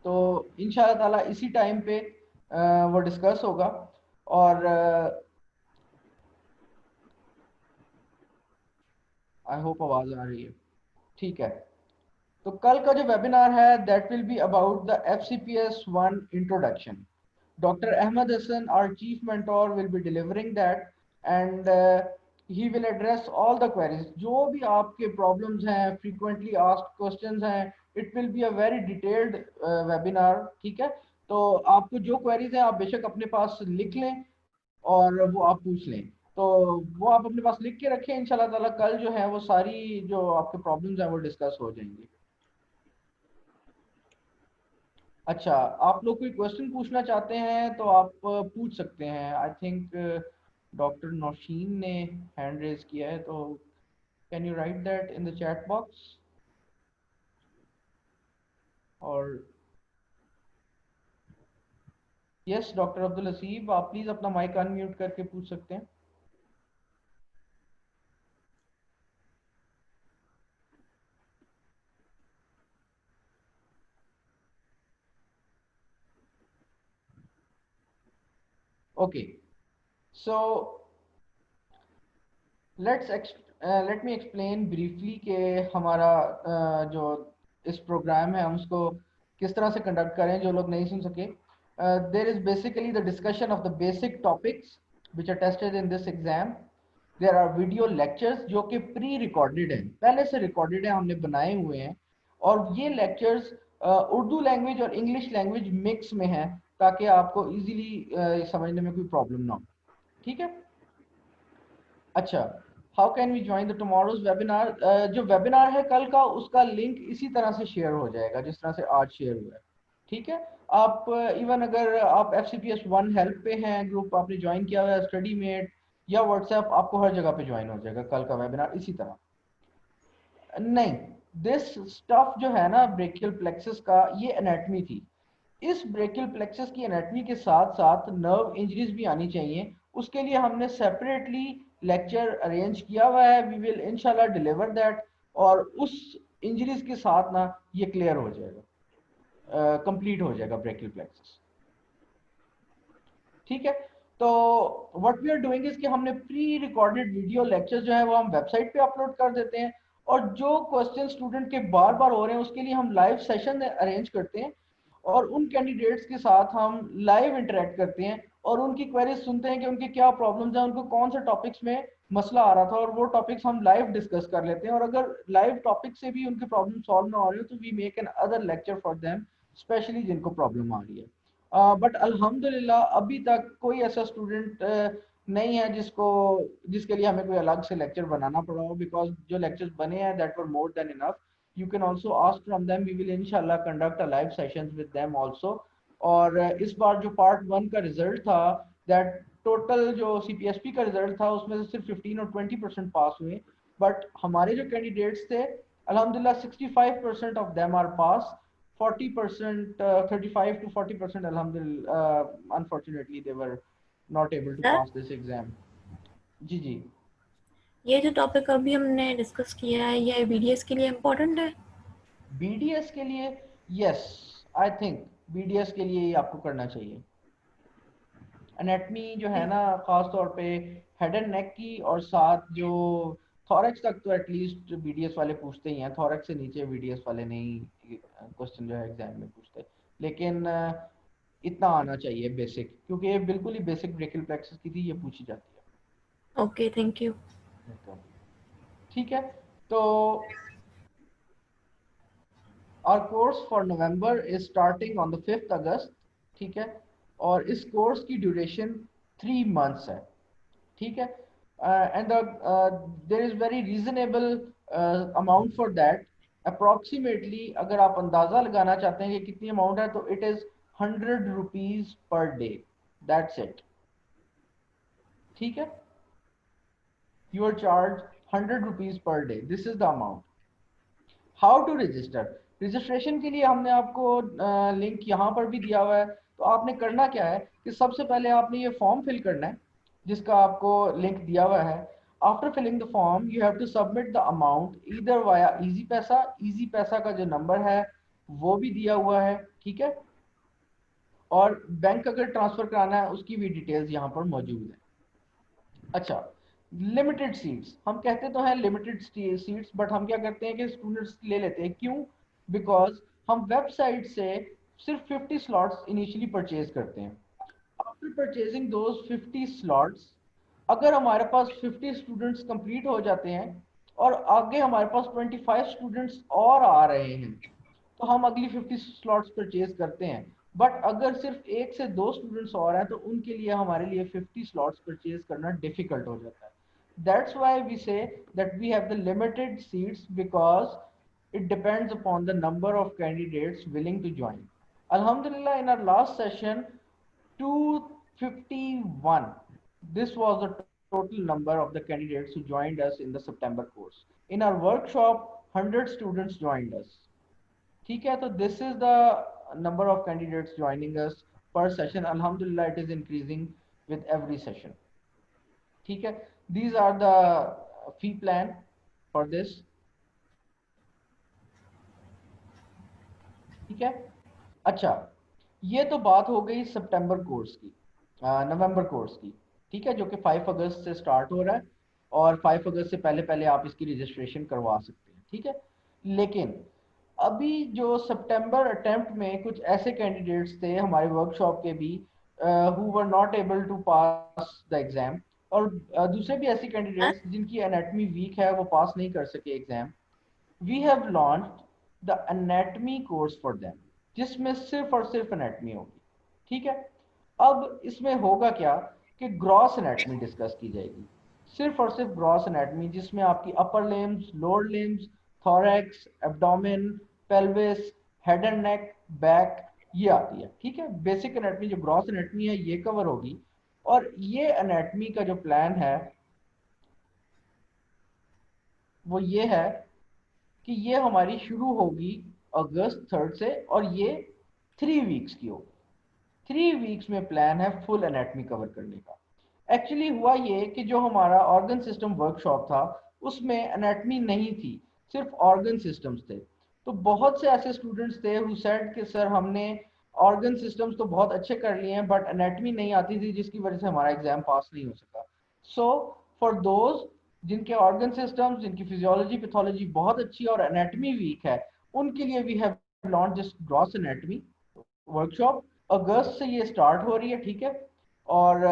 तो इंशाल्लाह ताला इसी टाइम पे वो डिस्कस होगा। और आई होप आवाज़ आ रही है, ठीक है। तो कल का जो वेबिनार है that will be about the FCPS1 introduction. Doctor Ahmad Hasan, our chief mentor, will be delivering that and he will address all the queries। जो भी आपके problems हैं, frequently asked questions हैं, it will be a very detailed webinar, ठीक है। तो आपको जो queries हैं आप बेशक अपने पास लिख लें और वो आप पूछ लें। तो वो आप अपने पास लिख के रखें, इंशाल्लाह ताला कल जो है वो सारी जो आपके प्रॉब्लम्स हैं वो डिस्कस हो जाएंगी। अच्छा, आप लोग कोई क्वेश्चन पूछना चाहते हैं तो आप पूछ सकते हैं। आई थिंक डॉक्टर नौशीन ने हैंड रेज किया है, तो can you right that in the chat box. और यस, डॉक्टर अब्दुल हसीब, आप प्लीज़ अपना माइक अनम्यूट करके पूछ सकते हैं। Okay, so let me explain briefly कि हमारा जो इस प्रोग्राम है हम उसको किस तरह से कंडक्ट करें जो लोग नहीं सुन सके. There is basically the discussion of the basic topics which are tested in this exam. There are video lectures जो कि प्री रिकॉर्डेड हैं, पहले से रिकॉर्डेड है, हमने बनाए हुए हैं. और ये लेक्चर्स उर्दू लैंग्वेज और इंग्लिश लैंग्वेज मिक्स में है ताकि आपको इजीली समझने में कोई प्रॉब्लम ना हो. ठीक है. अच्छा, how can we join the tomorrow's webinar. जो वेबिनार है कल का, उसका लिंक इसी तरह से शेयर हो जाएगा जिस तरह से आज शेयर हुआ है. ठीक है. आप इवन अगर आप FCPS 1 हेल्प पे हैं, ग्रुप आपने ज्वाइन किया हुआ है, स्टडी मेट या व्हाट्सएप, आपको हर जगह पे ज्वाइन हो जाएगा कल का वेबिनार इसी तरह. नहीं, दिस स्टफ जो है ना ब्रेकियल प्लेक्सस का, ये एनाटमी थी. इस ब्रेकियल प्लेक्सस की एनाटमी के साथ साथ नर्व इंजरीज भी आनी चाहिए. उसके लिए हमने सेपरेटली लेक्चर अरेंज किया हुआ है. वी विल इंशाल्लाह डिलीवर दैट. और उस इंजरीज के साथ ना ये क्लियर हो जाएगा, कंप्लीट हो जाएगा ब्रेकियल प्लेक्सस. ठीक है. तो what we are doing is कि हमने प्री रिकॉर्डेड वीडियो लेक्चर्स जो है वो हम वेबसाइट पे अपलोड कर देते हैं. और जो क्वेश्चन स्टूडेंट के बार बार हो रहे हैं उसके लिए हम लाइव सेशन अरेंज करते हैं. और उन कैंडिडेट्स के साथ हम लाइव इंटरेक्ट करते हैं और उनकी क्वेरीज सुनते हैं कि उनके क्या प्रॉब्लम्स हैं, उनको कौन से टॉपिक्स में मसला आ रहा था, और वो टॉपिक्स हम लाइव डिस्कस कर लेते हैं. और अगर लाइव टॉपिक से भी उनके प्रॉब्लम सॉल्व ना हो रहे हो तो we make an other lecture for them, specially जिनको प्रॉब्लम आ रही है. बट अल्हम्दुलिल्लाह अभी तक कोई ऐसा स्टूडेंट नहीं है जिसके लिए हमें कोई अलग से लेक्चर बनाना पड़ा हो, बिकॉज जो लेक्चर्स बने हैं that were more than enough. You can also ask from them. We will इंशाल्लाह conduct a live sessions with them also. और इस बार जो पार्ट 1 का रिजल्ट था, दैट टोटल जो CPSP का रिजल्ट था उसमें से सिर्फ 15 और 20% पास हुए. बट हमारे जो कैंडिडेट्स थे अल्हम्दुलिल्लाह 65% of them are pass. 40%, 35 to 40%, alhamdulillah, unfortunately they were not able to sir, pass this exam. जी जी. ये जो टॉपिक अभी हमने डिस्कस किया है ये BDS के लिए इम्पोर्टेंट है? BDS के लिए यस, आई थिंक BDS के लिए ही आपको करना चाहिए. एनेटमी जो है ना खास तौर पे हेड एंड नेक की, और साथ जो थॉरेक्स तक तो एटलीस्ट BDS वाले पूछते ही हैं. थॉरेक्स से नीचे BDS वाले नहीं क्वेश्चन जो है एग्जाम में पूछते. लेकिन इतना आना चाहिए बेसिक, क्योंकि ये बिल्कुल ही बेसिक ब्रेकियल प्लेक्सस की थी, ये पूछी जाती ओके, थैंक यू. है. ठीक है. तो our course for November is starting on the 5th August. ठीक है. और इस कोर्स की ड्यूरेशन 3 months है. ठीक है. And there is very reasonable amount for that. Approximately अगर आप अंदाजा लगाना चाहते हैं कि कितनी अमाउंट है, तो it is 100 rupees per day. That's it. ठीक है. You are charged 100 rupees per day. This is the amount. How to register. Registration के लिए हमने आपको लिंक यहाँ पर भी दिया हुआ है. तो आपने करना क्या है कि सबसे पहले आपने ये फॉर्म फिल करना है जिसका आपको लिंक दिया हुआ है. After filling the form you have to submit the amount either via Easypaisa. Easypaisa का जो नंबर है वो भी दिया हुआ है. ठीक है. और बैंक अगर ट्रांसफर कराना है उसकी भी डिटेल्स यहाँ पर मौजूद है. अच्छा, लिमिटेड सीट्स. हम कहते तो हैं लिमिटेड सीट्स, बट हम क्या करते हैं कि स्टूडेंट्स ले लेते हैं. क्यों? बिकॉज हम वेबसाइट से सिर्फ 50 स्लॉट्स इनिशियली परचेज करते हैं. आफ्टर परचेजिंग दोज 50 स्लॉट्स, अगर हमारे पास 50 स्टूडेंट्स कंप्लीट हो जाते हैं और आगे हमारे पास 25 स्टूडेंट्स और आ रहे हैं, तो हम अगली 50 स्लॉट्स परचेज करते हैं. बट अगर सिर्फ 1 से 2 स्टूडेंट्स और हैं तो उनके लिए हमारे लिए 50 स्लॉट्स परचेज करना डिफिकल्ट हो जाता है. That's why we say that we have the limited seats, because it depends upon the number of candidates willing to join. Alhamdulillah, in our last session, 251. This was the total number of the candidates who joined us in the September course. In our workshop, 100 students joined us. ठीक है. तो this is the number of candidates joining us per session. Alhamdulillah, it is increasing with every session. ठीक है. These are the fee plan for this. ठीक है. अच्छा, ये तो बात हो गई सितंबर कोर्स की. नवंबर कोर्स की, ठीक है, जो कि 5 अगस्त से स्टार्ट हो रहा है और 5 अगस्त से पहले पहले आप इसकी रजिस्ट्रेशन करवा सकते हैं, ठीक है। लेकिन अभी जो सितंबर अटेम्प्ट में कुछ ऐसे कैंडिडेट्स थे हमारे वर्कशॉप के भी who were not able to pass the exam, और दूसरे भी ऐसे कैंडिडेट्स जिनकी एनाटमी वीक है वो पास नहीं कर सके exam. We have launched the anatomy course for them, जिसमें सिर्फ और सिर्फ एनाटमी होगी, ठीक है। अब इसमें होगा क्या कि ग्रॉस एनाटमी डिस्कस की जाएगी, सिर्फ और सिर्फ ग्रॉस एनाटमी, जिसमें आपकी upper limbs, lower limbs, thorax, abdomen, pelvis, head and neck, back, ये आती है, ठीक है। बेसिक एनाटमी जो ग्रॉस एनाटमी है ये कवर होगी। और ये एनाटमी का जो प्लान है वो ये है कि ये हमारी शुरू होगी अगस्त 3 से, और ये 3 वीक्स की होगी। 3 वीक्स में प्लान है फुल एनाटमी कवर करने का। एक्चुअली हुआ ये कि जो हमारा ऑर्गन सिस्टम वर्कशॉप था उसमें एनाटमी नहीं थी, सिर्फ ऑर्गन सिस्टम्स थे। तो बहुत से ऐसे स्टूडेंट्स थे हु सेड कि सर हमने ऑर्गन सिस्टम्स तो बहुत अच्छे कर लिए हैं बट एनाटमी नहीं आती थी, जिसकी वजह से हमारा एग्जाम पास नहीं हो सका। सो फॉर दोज जिनके ऑर्गन सिस्टम्स, जिनकी फिजियोलॉजी पैथोलॉजी बहुत अच्छी और एनाटमी वीक है, उनके लिए we have launch this gross anatomy workshop. अगस्त से ये स्टार्ट हो रही है, ठीक है। और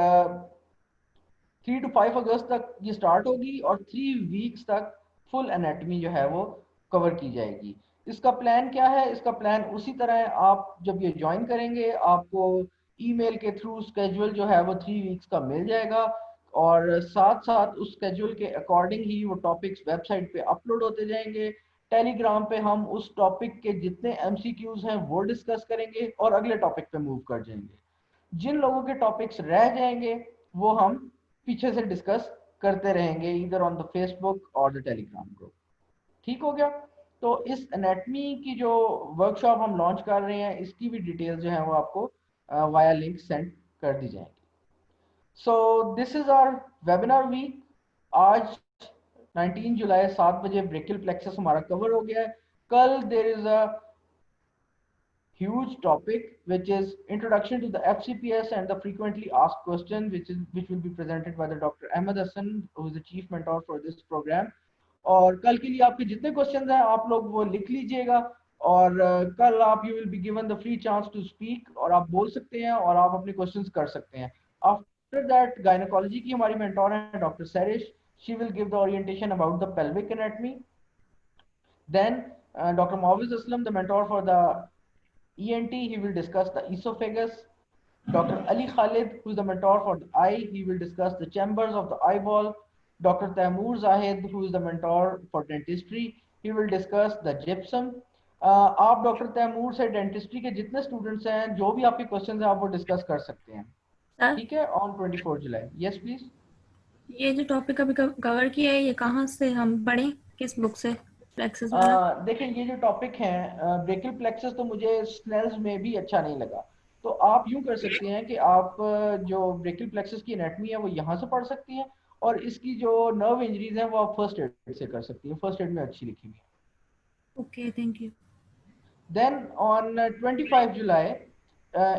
3 to 5 अगस्त तक ये स्टार्ट होगी और 3 वीक्स तक फुल एनाटमी जो है वो कवर की जाएगी। इसका प्लान क्या है? इसका प्लान उसी तरह है, आप जब ये ज्वाइन करेंगे आपको ईमेल के थ्रू स्केड्यूल जो है वो 3 वीक्स का मिल जाएगा, और साथ साथ उस स्केड्यूल के अकॉर्डिंग ही वो टॉपिक्स वेबसाइट पे अपलोड होते जाएंगे। टेलीग्राम पे हम उस टॉपिक के जितने एमसीक्यूज हैं वो डिस्कस करेंगे और अगले टॉपिक पे मूव कर जाएंगे। जिन लोगों के टॉपिक्स रह जाएंगे वो हम पीछे से डिस्कस करते रहेंगे, इधर ऑन द फेसबुक और द टेलीग्राम ग्रुप। ठीक हो गया? तो इस एनाटमी की जो वर्कशॉप हम लॉन्च कर रहे हैं इसकी भी डिटेल्स जो है वो आपको वाया लिंक सेंड कर दी जाएंगी। So this is our webinar week. आज 19 जुलाई 7 बजे ब्रेकियल प्लेक्सस हमारा कवर हो गया है। कल there is a huge topic which is introduction to the FCPS and the frequently asked question, which will be presented by the Dr. Ahmed Hassan, who is the chief mentor for this program. और कल के लिए आपके जितने question हैं आप लोग वो लिख लीजिएगा, और कल आप you will be given the free chance to speak, और आप बोल सकते हैं और आप अपने क्वेश्चंस कर सकते हैं। आफ्टर दैट गायनोकोलॉजी की हमारी मेंटोर है doctor Sarish, she will give the orientation about the pelvic anatomy. Then doctor Moviz Aslam, the mentor for the ENT, he will discuss the esophagus. Dr. Ali Khalid, who is the mentor for the eye, he will discuss the chambers of the eyeball. Dr. Taimur Zahid, who is the mentor for dentistry, he will discuss the gypsum. आप doctor Taimur से dentistry के जितने students हैं जो भी आपके questions हैं आप वो डिस्कस कर सकते हैं, सर, ठीक है, ऑन 24 जुलाई। Yes please. ये जो टॉपिक अभी कवर किया है ये कहाँ से हम पढ़ें, किस बुक से? फ्लेक्सिस वाला? देखिए ये जो टॉपिक है ब्रेकियल प्लेक्सस, तो मुझे स्नेल्स में भी अच्छा नहीं लगा। तो आप यूं कर सकते हैं कि आप जो ब्रेकियल प्लेक्सस की एनाटमी है वो यहाँ से पढ़ सकती हैं, और इसकी जो नर्व इंजरीज हैं वो आप फर्स्ट एड से कर सकती हैं, फर्स्ट एड में अच्छी लिखी हुई है। Okay, thank you. Then on 25 जुलाई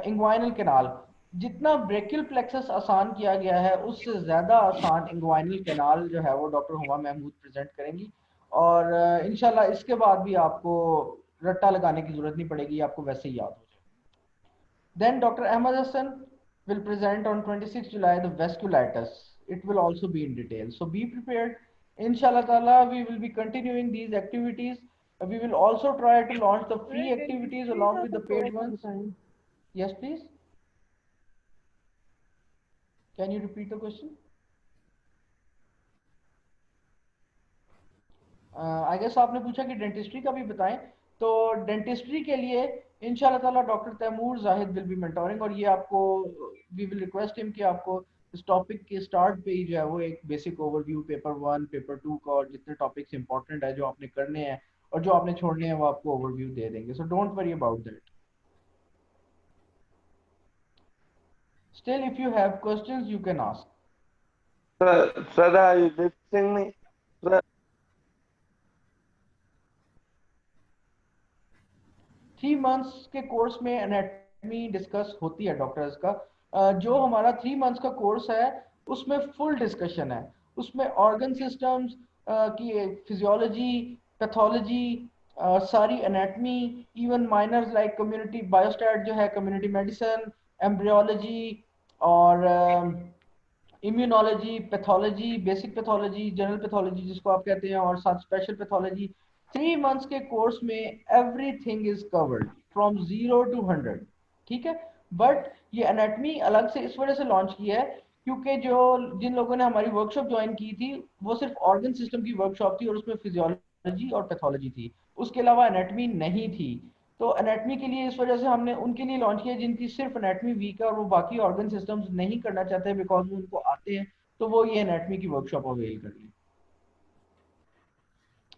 इंग्वाइनल कैनाल, जितना ब्रेकियल प्लेक्सस आसान किया गया है उससे ज़्यादा आसान इंग्वाइनल कैनाल जो है वो डॉक्टर हुमा महमूद प्रेजेंट करेंगी, और इंशाल्लाह इसके बाद भी आपको रट्टा लगाने की जरूरत नहीं पड़ेगी, आपको वैसे ही याद हो जाए। Then doctor Ahmad Hasan will present on 26 July the vasculitis. It will also be in detail. So be prepared. Inshallah Ta'ala, we will be continuing these activities. We will also try to launch the free activities along with the paid ones. Yes, please. Can you repeat the question? I guess आपने पूछा कि dentistry का भी बताएं। तो dentistry के लिए इंशाल्लाह ताला doctor Taimur Zahid will be mentoring, और ये आपको वी विल रिक्वेस्ट हिम कि आपको इस टॉपिक के स्टार्ट पे ही जो है वो एक बेसिक ओवरव्यू पेपर 1 पेपर 2 का, और जितने टॉपिक्स इंपॉर्टेंट है जो आपने करने हैं और जो आपने छोड़ने हैं वो आपको ओवरव्यू दे देंगे। So don't worry about that. Still if you have questions you can ask. Sir, are you listening me? Sir, 3 months के कोर्स में एनाटमी डिस्कस होती है डॉक्टर्स का, जो हमारा 3 मंथ्स का कोर्स है उसमें फुल डिस्कशन है, उसमें ऑर्गन सिस्टम्स की फिजियोलॉजी, पैथोलॉजी, सारी anatomy, even minors like community biostat जो है, कम्युनिटी मेडिसिन, एम्ब्रियोलॉजी और immunology, pathology, basic pathology, general pathology जिसको आप कहते हैं, और साथ स्पेशल पैथोलॉजी। 3 मंथ्स के कोर्स में everything is covered from 0 to 100। ठीक है, बट ये एनाटमी अलग से इस वजह से लॉन्च की है क्योंकि जो जिन लोगों ने हमारी वर्कशॉप ज्वाइन की थी वो सिर्फ ऑर्गन सिस्टम की वर्कशॉप थी और उसमें फिजियोलॉजी और पैथोलॉजी थी, उसके अलावा एनाटमी नहीं थी। तो एनाटमी के लिए इस वजह से हमने उनके लिए लॉन्च किया जिनकी सिर्फ एनाटमी वीक है और वो बाकी ऑर्गन सिस्टम्स नहीं करना चाहते बिकॉज वो उनको आते हैं, तो वो ये एनाटमी की वर्कशॉप अवेल कर लें।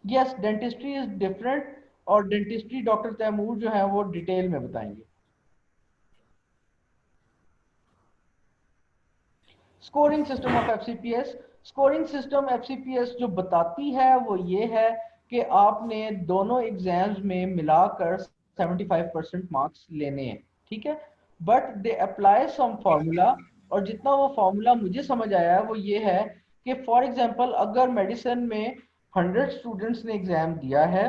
यस, डेंटिस्ट्री इज डिफरेंट, और डेंटिस्ट्री डॉक्टर तैमूर जो है वो डिटेल में बताएंगे। Scoring system of FCPS. Scoring system FCPS जो बताती है वो ये है कि आपने दोनों एग्जाम्स में मिलाकर 75% मार्क्स लेने हैं। ठीक है, but they apply some formula, और जितना वो फार्मूला मुझे समझ आया है वो ये है कि फॉर एग्जांपल अगर मेडिसिन में 100 स्टूडेंट्स ने एग्जाम दिया है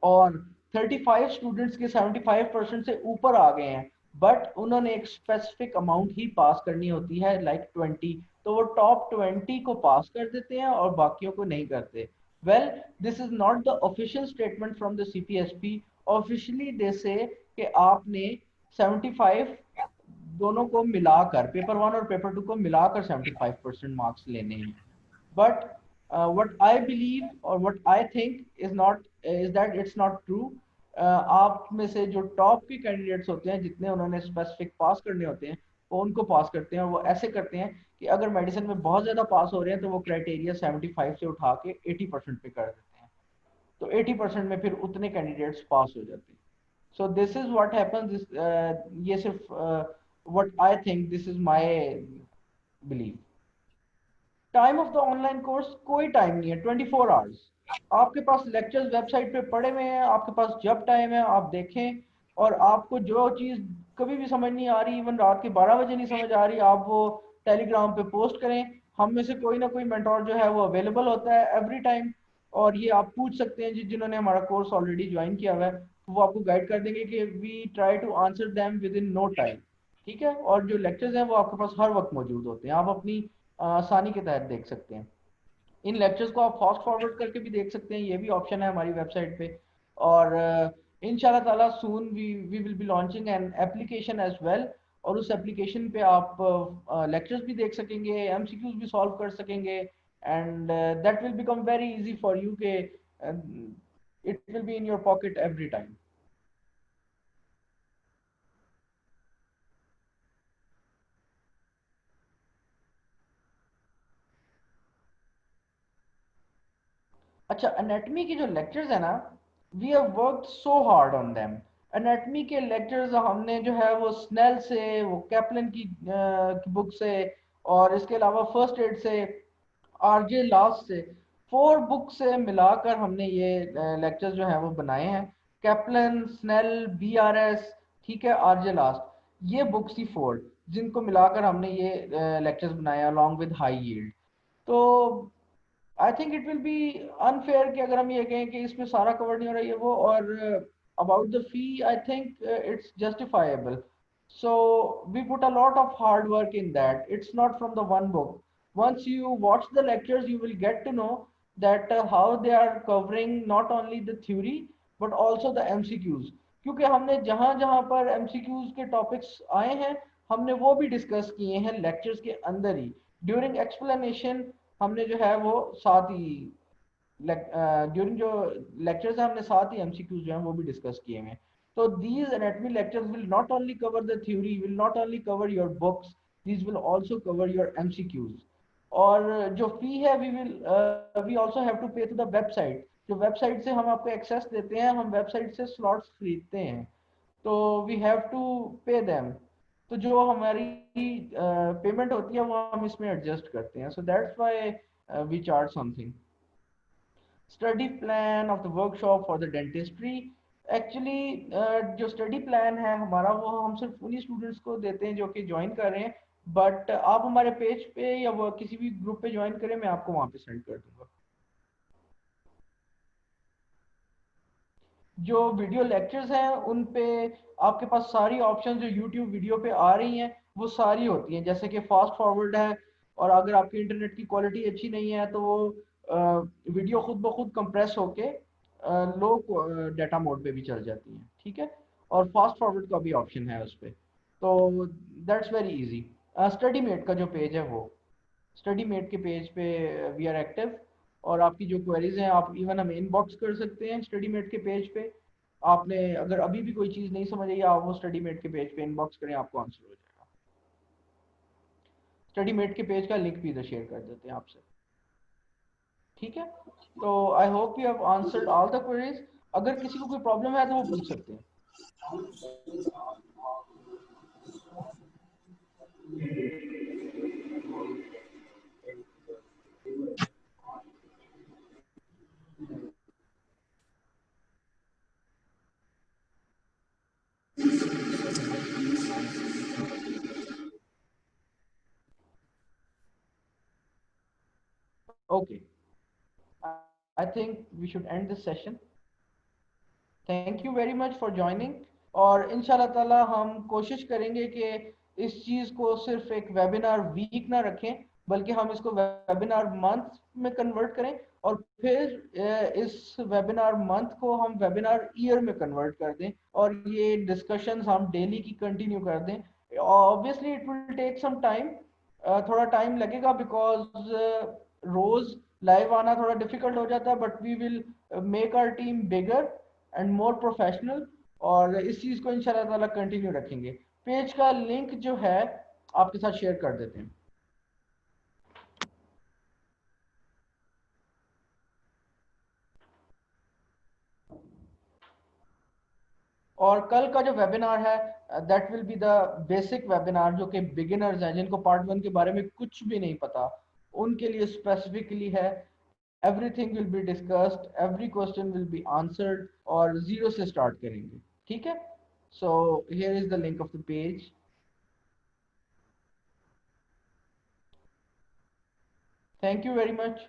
और 35 स्टूडेंट्स के 75% से ऊपर आ गए हैं, बट उन्होंने एक स्पेसिफिक अमाउंट ही पास करनी होती है लाइक 20, तो वो टॉप 20 को पास कर देते हैं और बाकियों को नहीं करते। Well, this is not the official statement from the CPSP. Officially they say कि आपने 75 दोनों को मिलाकर, पेपर 1 और पेपर 2 को मिलाकर 75% मार्क्स लेने हैं। But what I believe or what I think is that it's not true. आप में से जो टॉप के कैंडिडेट्स होते हैं जितने उन्होंने स्पेसिफिक पास करने होते हैं वो उनको पास करते हैं, और वो ऐसे करते हैं कि अगर मेडिसिन में बहुत ज्यादा पास हो रहे हैं तो वो क्राइटेरिया 75 से उठा के 80% पे कर देते हैं, तो 80% में फिर उतने कैंडिडेट्स पास हो जाते हैं। सो दिस इज व्हाट हैपेंस, ये सिर्फ what I think, this is my believe. Time of the online course, कोई टाइम नहीं है, 24 आवर्स आपके पास लेक्चर्स वेबसाइट पे पड़े हुए हैं, आपके पास जब टाइम है आप देखें, और आपको जो चीज़ कभी भी समझ नहीं आ रही, इवन रात के 12 बजे नहीं समझ आ रही, आप वो टेलीग्राम पे पोस्ट करें, हम में से कोई ना कोई मेंटोर जो है वो अवेलेबल होता है एवरी टाइम, और ये आप पूछ सकते हैं जिन्होंने हमारा कोर्स ऑलरेडी ज्वाइन किया हुआ है, तो वो आपको गाइड कर देंगे कि we try to answer them within no time. ठीक है, और जो लेक्चर्स हैं वो आपके पास हर वक्त मौजूद होते हैं, आप अपनी आसानी के तहत देख सकते हैं। इन लेक्चर्स को आप फास्ट फॉरवर्ड करके भी देख सकते हैं, ये भी ऑप्शन है हमारी वेबसाइट पे। और इंशाल्लाह ताला soon we will be launching an application as well, और उस एप्लीकेशन पे आप लेक्चर्स भी देख सकेंगे, एमसीक्यूज भी सॉल्व कर सकेंगे, and that will become very easy for you के it will be in your pocket every time. अच्छा, एनाटमी की जो लेक्चर्स है ना, we have worked so hard on them. Anatomy के लेक्चर्स हमने जो है वो स्नेल से, वो कैप्लन की बुक से, और इसके अलावा फर्स्ट एड से, आरजे लास्ट से, 4 बुक से मिलाकर हमने ये लेक्चर्स जो है वो बनाए हैं। कैप्लन, स्नेल, बीआरएस, ठीक है, आरजे लास्ट, ये बुक्स ही 4 जिनको मिलाकर हमने ये लेक्चर्स बनाए अलॉन्ग विद हाई यील्ड। तो I think it will be unfair कि अगर हम ये कहें कि इसमें सारा कवर नहीं हो रहा है ये वो, और about the fee I think it's justifiable. So we put a lot of hard work in that, it's not from the one book. once you watch the lectures you will get to know that how they are covering not only the theory but also the MCQs, क्योंकि हमने जहां जहां पर MCQs के topics आए हैं हमने वो भी डिस्कस किए हैं लेक्चर्स के अंदर ही, ड्यूरिंग एक्सप्लेनेशन हमने जो है वो साथ ही ड्यूरिंग जो लेक्चर्स हैं हमने साथ ही एमसीक्यूज जो हैं वो भी डिस्कस किए हैं। तो these anatomy lectures will not only cover the theory, will not only cover your books, these will also cover your MCQs. और जो फी है वी आल्सो हैव टू पे टू द वेबसाइट, जो वेबसाइट से हम आपको एक्सेस देते हैं, हम वेबसाइट से स्लॉट्स खरीदते हैं, तो we have to pay them. तो जो हमारी पेमेंट होती है वो हम इसमें एडजस्ट करते हैं, so that's why we charge something. Study plan of the workshop for the dentistry. Actually जो स्टडी प्लान है हमारा वो हम सिर्फ उन्हीं स्टूडेंट्स को देते हैं जो कि ज्वाइन कर रहे हैं, बट आप हमारे पेज पे या वो किसी भी ग्रुप पे ज्वाइन करें, मैं आपको वहाँ पे सेंड कर दूंगा। जो वीडियो लेक्चर्स हैं उन पे आपके पास सारी ऑप्शन जो यूट्यूब वीडियो पे आ रही हैं वो सारी होती हैं, जैसे कि फास्ट फॉरवर्ड है, और अगर आपकी इंटरनेट की क्वालिटी अच्छी नहीं है तो वो वीडियो खुद ब खुद कंप्रेस होके लो डाटा मोड पे भी चल जाती हैं, ठीक है। और फास्ट फॉरवर्ड का भी ऑप्शन है उस पर, तो that's very easy. Study mate का जो पेज है वो, स्टडी मेट के पेज पे वी आर एक्टिव, और आपकी जो क्वेरीज हैं आप इवन हमें इनबॉक्स कर सकते हैं स्टडी मेट के पेज पे। आपने अगर अभी भी कोई चीज़ नहीं समझ आई, आप वो स्टडी मेट के पेज पे इनबॉक्स करें, आपको आंसर हो जाएगा। स्टडी मेट के पेज का लिंक भी इधर शेयर कर देते हैं आपसे, ठीक है। तो I hope you have answered all the queries. अगर किसी को कोई प्रॉब्लम है तो वो पूछ सकते हैं। Okay, I think we should end this session. Thank you very much for joining, और इंशाल्लाह ताला हम कोशिश करेंगे कि इस चीज़ को सिर्फ एक वेबिनार वीक ना रखें, बल्कि हम इसको वेबिनार मंथ में कन्वर्ट करें, और फिर इस वेबिनार मंथ को हम वेबिनार ईयर में कन्वर्ट कर दें, और ये डिस्कशंस हम डेली की कंटिन्यू कर दें। Obviously it will take some time, थोड़ा टाइम लगेगा, बिकॉज रोज लाइव आना थोड़ा डिफिकल्ट हो जाता है, but we will make our team bigger and more professional, और इस चीज़ को इंशाल्लाह ताला कंटिन्यू रखेंगे। पेज का लिंक जो है आपके साथ शेयर कर देते हैं। और कल का जो वेबिनार है that will be the basic webinar, जो कि बिगिनर्स हैं, जिनको पार्ट 1 के बारे में कुछ भी नहीं पता, उनके लिए स्पेसिफिकली है। Everything will be discussed, every question will be answered, और जीरो से स्टार्ट करेंगे, ठीक है। So here is the link of the page. Thank you very much.